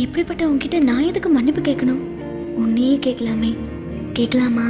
இப்படிப்பட்ட உன்கிட்ட நான் எதுக்கு மன்னிப்பு கேட்கணும்? உன்னையே கேட்கலாமே. கேட்கலாமா?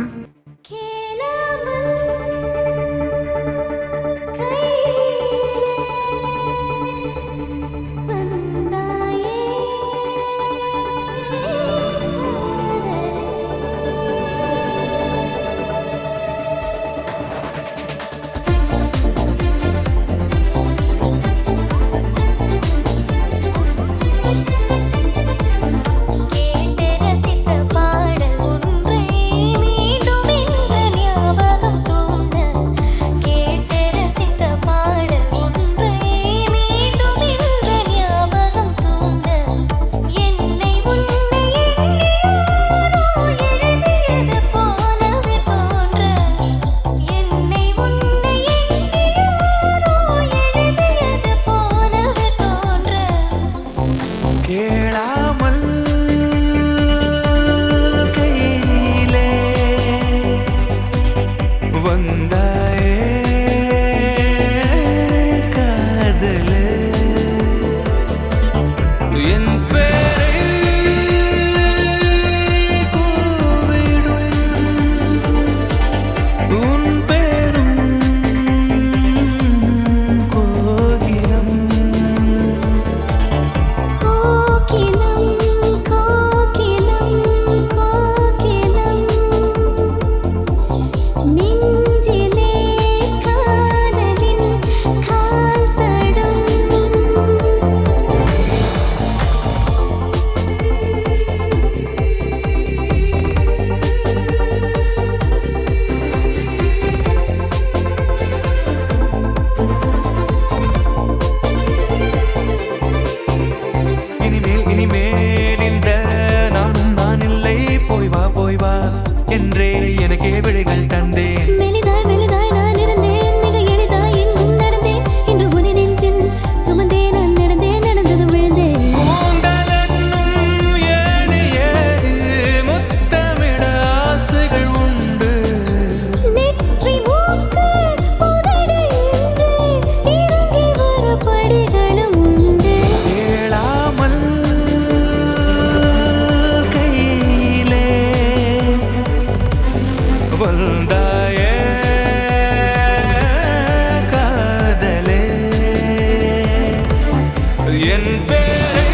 என்றே எனக்கே விடைகள் தந்தேன். மெலிதாய் மெலிதாய் நான் இருந்தேன், மிக எளிதாய் எங்கும் நடந்தேன். இன்று உன்னை நெஞ்சில் சுமந்தே நான் நடந்தேன், நடந்ததும் விழுந்தேன். கூந்தலென்னும் ஏணி ஏறி முத்தமிட ஆசைகள் உண்டு. நெற்றி மூக்கு உதடு என்று இறங்கி வர படிகளும் உண்டு. கேளாமல் கையிலே வந்தாயே காதலே என் பேரை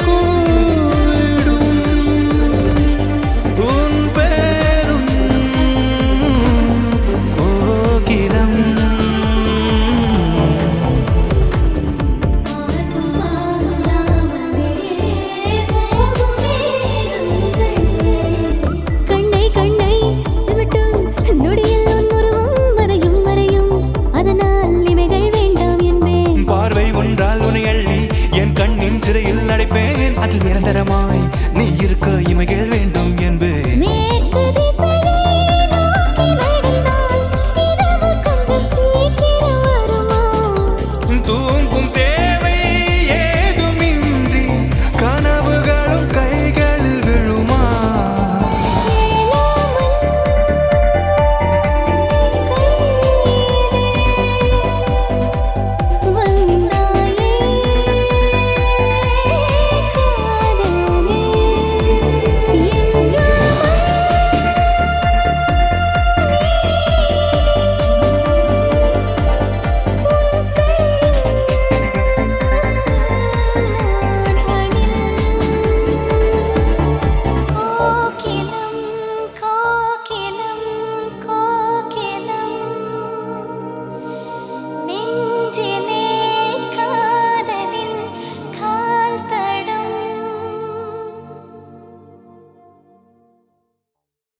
கூடும் உன் பேரும் கோகிலம். கண்ணை கண்ணை சிமிட்டும் நொடியில் உன் உருவம் வரையும் வரையும், அதனால் இமைகள் வேண்டாம் என்பேன். பார்வை ஒன்றால் உன்னை அள்ளி என் கண்ணின் சிறையில் அடைப்பேன். அதில் நிரந்தரமாய் நீ இருக்க இமைகள்